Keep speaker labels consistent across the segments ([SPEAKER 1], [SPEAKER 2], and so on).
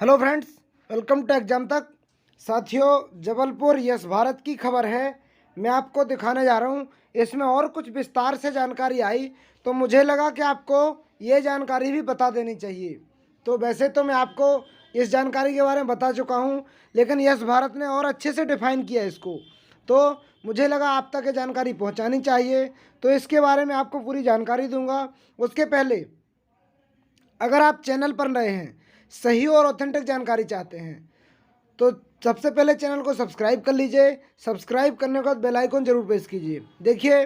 [SPEAKER 1] Hello friends, welcome to exam तक। साथियों, Jabalpur yes Bharat की खबर है। मैं आपको दिखाने जा रहा हूँ। इसमें और कुछ विस्तार से जानकारी आई तो मुझे लगा कि आपको ये जानकारी भी बता देनी चाहिए। तो वैसे तो मैं आपको इस जानकारी के बारे में बता चुका हूँ, लेकिन यस भारत ने और अच्छे से डिफाइन किया है इसको, तो मुझे लगा आप तक ये जानकारी पहुँचानी चाहिए। तो इसके बारे में आपको पूरी जानकारी दूंगा। उसके पहले अगर आप चैनल पर नए हैं, सही और ऑथेंटिक जानकारी चाहते हैं, तो सबसे पहले चैनल को सब्सक्राइब कर लीजिए। सब्सक्राइब करने के बाद बेल आइकन जरूर प्रेस कीजिए। देखिए,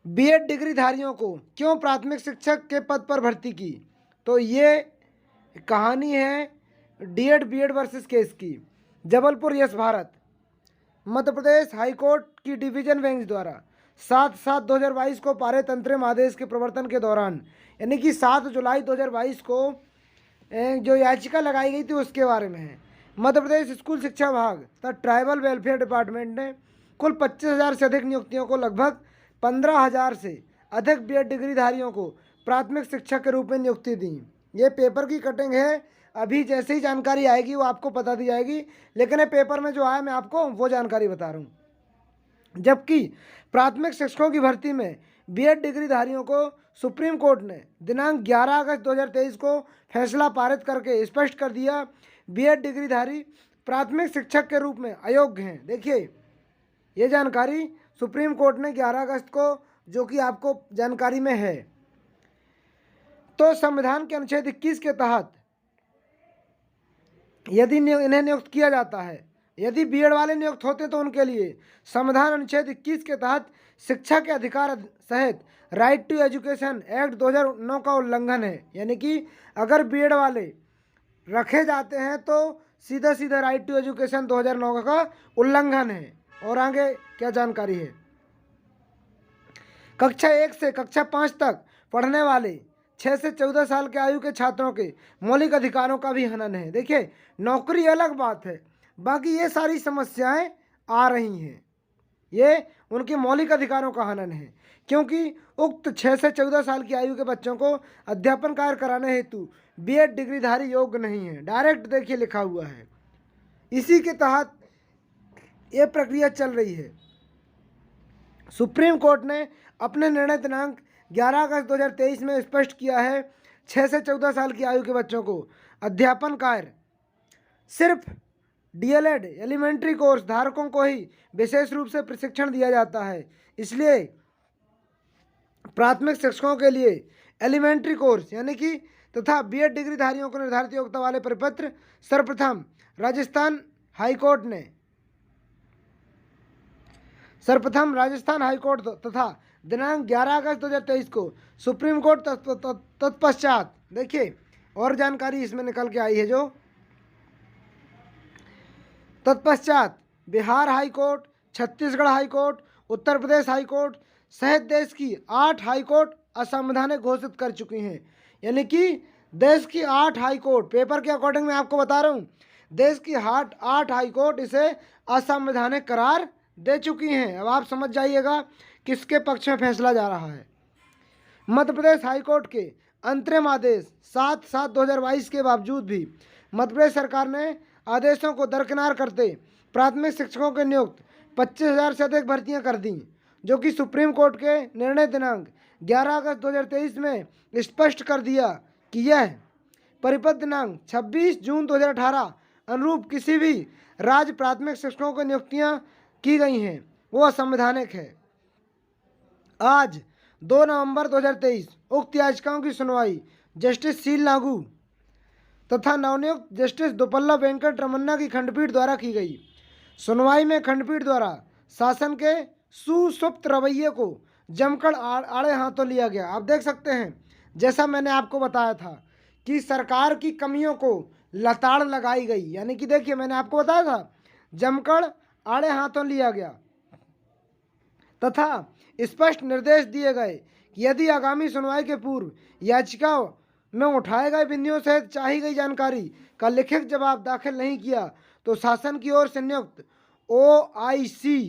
[SPEAKER 1] बीएड डिग्रीधारियों को क्यों प्राथमिक शिक्षक के पद पर भर्ती की, तो ये कहानी है डीएड बीएड वर्सेस केस की। जबलपुर यस भारत मध्य प्रदेश हाईकोर्ट की डिवीजन बेंच द्वारा 7/7/2022 को पारित अंतरिम आदेश के प्रवर्तन के दौरान, यानी कि 7 जुलाई 2022 को जो याचिका लगाई गई थी उसके बारे में है। मध्य प्रदेश स्कूल शिक्षा विभाग तथा ट्राइबल वेलफेयर डिपार्टमेंट ने कुल 25,000 से अधिक नियुक्तियों को लगभग 15,000 से अधिक बीएड डिग्रीधारियों को प्राथमिक शिक्षक के रूप में नियुक्ति दी। ये पेपर की कटिंग है, अभी जैसे ही जानकारी आएगी वो आपको बता दी जाएगी, लेकिन ये पेपर में जो आया मैं आपको वो जानकारी बता रहा हूँ। जबकि प्राथमिक शिक्षकों की भर्ती में बीएड डिग्रीधारियों को सुप्रीम कोर्ट ने दिनांक 11 अगस्त 2023 को फैसला पारित करके स्पष्ट कर दिया, बीएड डिग्रीधारी प्राथमिक शिक्षक के रूप में अयोग्य हैं। देखिए, ये जानकारी सुप्रीम कोर्ट ने 11 अगस्त को, जो कि आपको जानकारी में है। तो संविधान के अनुच्छेद 21 के तहत यदि इन्हें नियुक्त किया जाता है, यदि बीएड वाले नियुक्त होते तो उनके लिए संविधान अनुच्छेद 21 के तहत शिक्षा के अधिकार सहित राइट टू एजुकेशन एक्ट 2009 का उल्लंघन है। यानी कि अगर बीएड वाले रखे जाते हैं तो सीधा सीधा राइट टू एजुकेशन 2009 का उल्लंघन है। और आगे क्या जानकारी है, कक्षा 1 से कक्षा 5 तक पढ़ने वाले 6 से 14 साल के आयु के छात्रों के मौलिक अधिकारों का भी हनन है। देखिए, नौकरी अलग बात है, बाकी ये सारी समस्याएं आ रही हैं, ये उनके मौलिक अधिकारों का हनन है, क्योंकि उक्त 6 से 14 साल की आयु के बच्चों को अध्यापन कार्य कराने हेतु बीएड डिग्रीधारी योग्य नहीं है। डायरेक्ट देखिए लिखा हुआ है, इसी के तहत ये प्रक्रिया चल रही है। सुप्रीम कोर्ट ने अपने निर्णय दिनांक 11 अगस्त 2023 में स्पष्ट किया है, 6 से 14 साल की आयु के बच्चों को अध्यापन कार्य सिर्फ डीएलएड एलिमेंट्री कोर्स धारकों को ही विशेष रूप से प्रशिक्षण दिया जाता है। इसलिए प्राथमिक शिक्षकों के लिए एलिमेंट्री कोर्स यानी कि तथा बीएड डिग्रीधारियों को निर्धारित योग्यता वाले परिपत्र सर्वप्रथम राजस्थान हाईकोर्ट तथा दिनांक 11 अगस्त 2023 को सुप्रीम कोर्ट तत्पश्चात, देखिए और जानकारी इसमें निकल के आई है, जो तत्पश्चात Bihar high court, Chhattisgarh high court, Uttar Pradesh high court सहित देश की 8 हाईकोर्ट असंवैधानिक घोषित कर चुकी हैं। यानी कि देश की 8 हाईकोर्ट, पेपर के अकॉर्डिंग मैं आपको बता रहा हूँ, देश की 8 हाईकोर्ट इसे असंवैधानिक करार दे चुकी हैं। अब आप समझ जाइएगा किसके पक्ष में फैसला जा रहा है। मध्य प्रदेश हाईकोर्ट के अंतरिम आदेश 7/7/2022 के बावजूद भी मध्य प्रदेश सरकार ने आदेशों को दरकिनार करते प्राथमिक शिक्षकों के नियुक्त 25,000 से अधिक भर्तियां कर दी, जो कि सुप्रीम कोर्ट के निर्णय दिनांक 11 अगस्त 2023 में स्पष्ट कर दिया कि यह परिपत्र दिनांक 26 जून 2018 अनुरूप किसी भी राज्य प्राथमिक शिक्षकों को नियुक्तियां की गई हैं वो असंवैधानिक है। आज 2 नवंबर 2023 उक्त याचिकाओं की सुनवाई जस्टिस शील नागू तथा नवनियुक्त जस्टिस दोपल्ला वेंकट रमन्ना की खंडपीठ द्वारा की गई। सुनवाई में खंडपीठ द्वारा शासन के सुसुप्त रवैये को जमकर आड़े हाथों लिया गया। आप देख सकते हैं, जैसा मैंने आपको बताया था कि सरकार की कमियों को लताड़ लगाई गई, यानी कि देखिए मैंने आपको बताया था जमकर आड़े हाथों लिया गया तथा स्पष्ट निर्देश दिए गए कि यदि आगामी सुनवाई के पूर्व याचिका में उठाए गए बिंदुओं सहित चाही गई जानकारी का लिखित जवाब दाखिल नहीं किया तो शासन की ओर से नियुक्त ओआईसी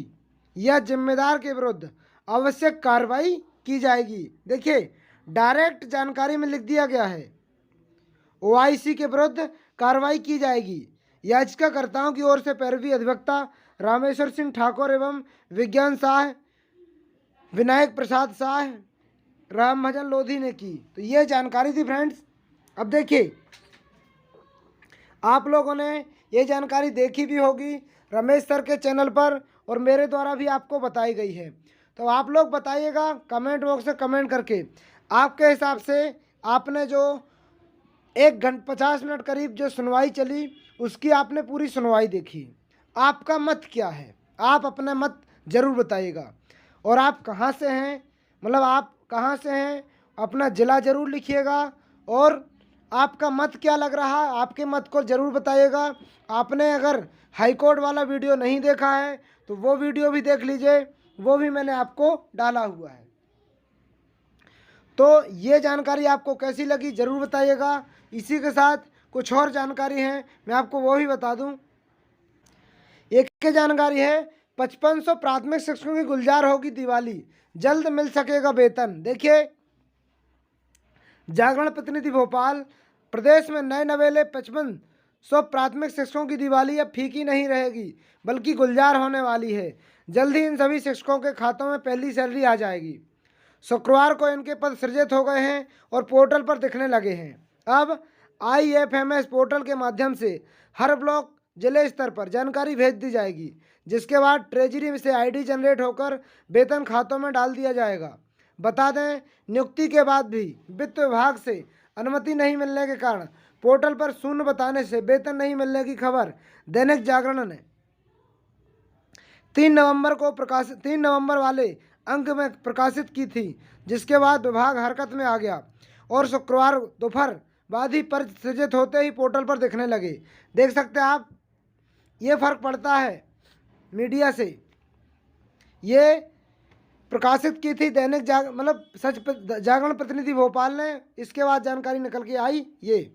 [SPEAKER 1] या जिम्मेदार के विरुद्ध आवश्यक कार्रवाई की जाएगी। देखिए, डायरेक्ट जानकारी में लिख दिया गया है, ओआईसी के विरुद्ध कार्रवाई की जाएगी। याचिकाकर्ताओं की ओर से पैरवी अधिवक्ता रामेश्वर सिंह ठाकुर एवं विज्ञान शाह, विनायक प्रसाद शाह, राम भजन लोधी ने की। तो ये जानकारी थी फ्रेंड्स। अब देखिए, आप लोगों ने ये जानकारी देखी भी होगी रमेश सर के चैनल पर और मेरे द्वारा भी आपको बताई गई है। तो आप लोग बताइएगा कमेंट बॉक्स में कमेंट करके, आपके हिसाब से आपने जो 1 घंटा 50 मिनट करीब जो सुनवाई चली उसकी आपने पूरी सुनवाई देखी, आपका मत क्या है? आप अपना मत ज़रूर बताइएगा। और आप कहाँ से हैं, मतलब आप कहाँ से हैं, अपना ज़िला ज़रूर लिखिएगा और आपका मत क्या लग रहा है, आपके मत को ज़रूर बताइएगा। आपने अगर हाई कोर्ट वाला वीडियो नहीं देखा है तो वो वीडियो भी देख लीजिए, वो भी मैंने आपको डाला हुआ है। तो ये जानकारी आपको कैसी लगी ज़रूर बताइएगा। इसी के साथ कुछ और जानकारी है, मैं आपको वो भी बता दूं। एक जानकारी है 5500 प्राथमिक शिक्षकों की गुलजार होगी दिवाली, जल्द मिल सकेगा वेतन। देखिए, जागरण प्रतिनिधि भोपाल, प्रदेश में नए नवेले 5500 प्राथमिक शिक्षकों की दिवाली अब फीकी नहीं रहेगी बल्कि गुलजार होने वाली है। जल्द ही इन सभी शिक्षकों के खातों में पहली सैलरी आ जाएगी। शुक्रवार को इनके पद सृजित हो गए हैं और पोर्टल पर दिखने लगे हैं। अब IFMS पोर्टल के माध्यम से हर ब्लॉक जिले स्तर पर जानकारी भेज दी जाएगी, जिसके बाद ट्रेजरी से ID जनरेट होकर वेतन खातों में डाल दिया जाएगा। बता दें, नियुक्ति के बाद भी वित्त विभाग से अनुमति नहीं मिलने के कारण पोर्टल पर शून्य बताने से वेतन नहीं मिलने की खबर दैनिक जागरण ने 3 नवंबर वाले अंक में प्रकाशित की थी, जिसके बाद विभाग हरकत में आ गया और शुक्रवार दोपहर बाद ही पद सृजित होते ही पोर्टल पर दिखने लगे। देख सकते हैं आप, ये फर्क पड़ता है मीडिया से। ये प्रकाशित की थी दैनिक जागरण प्रतिनिधि भोपाल ने, इसके बाद जानकारी निकल के आई। ये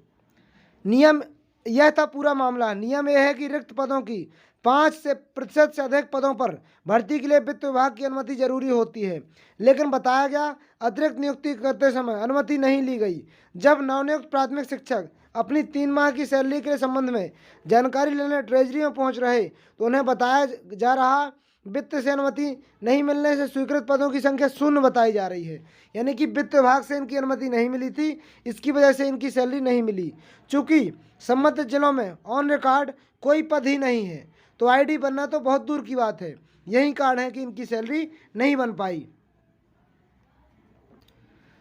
[SPEAKER 1] नियम, यह था पूरा मामला। नियम यह है कि रिक्त पदों की 5% से अधिक पदों पर भर्ती के लिए वित्त विभाग की अनुमति जरूरी होती है, लेकिन बताया गया अतिरिक्त नियुक्ति करते समय अनुमति नहीं ली गई। जब नवनियुक्त प्राथमिक शिक्षक अपनी 3 माह की सैलरी के संबंध में जानकारी लेने ट्रेजरी में पहुंच रहे तो उन्हें बताया जा रहा वित्त से अनुमति नहीं मिलने से स्वीकृत पदों की संख्या 0 बताई जा रही है। यानी कि वित्त विभाग से इनकी अनुमति नहीं मिली थी, इसकी वजह से इनकी सैलरी नहीं मिली। चूँकि संबंधित जिलों में ऑन रिकॉर्ड कोई पद ही नहीं है तो ID बनना तो बहुत दूर की बात है। यही कारण है कि इनकी सैलरी नहीं बन पाई।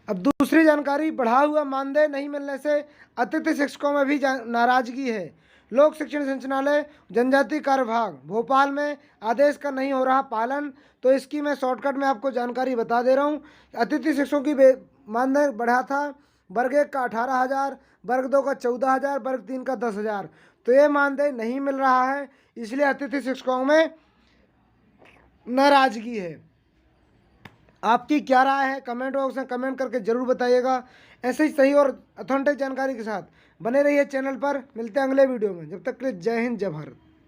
[SPEAKER 1] अब दूसरी जानकारी, बढ़ा हुआ मानदेय नहीं मिलने से अतिथि शिक्षकों में भी नाराजगी है। लोक शिक्षण संचालनालय जनजातीय कार्य विभाग भोपाल में आदेश का नहीं हो रहा पालन, तो इसकी मैं शॉर्टकट में आपको जानकारी बता दे रहा हूँ। अतिथि शिक्षकों की मानदेय बढ़ा था, वर्ग 1 का 18,000, वर्ग 2 का 14,000, वर्ग 3 का 10,000। तो ये मानदेय नहीं मिल रहा है, इसलिए अतिथि शिक्षकों में नाराजगी है। आपकी क्या राय है कमेंट बॉक्स में कमेंट करके ज़रूर बताइएगा। ऐसे ही सही और ऑथेंटिक जानकारी के साथ बने रहिए चैनल पर। मिलते हैं अगले वीडियो में, जब तक के लिए जय हिंद जय भारत।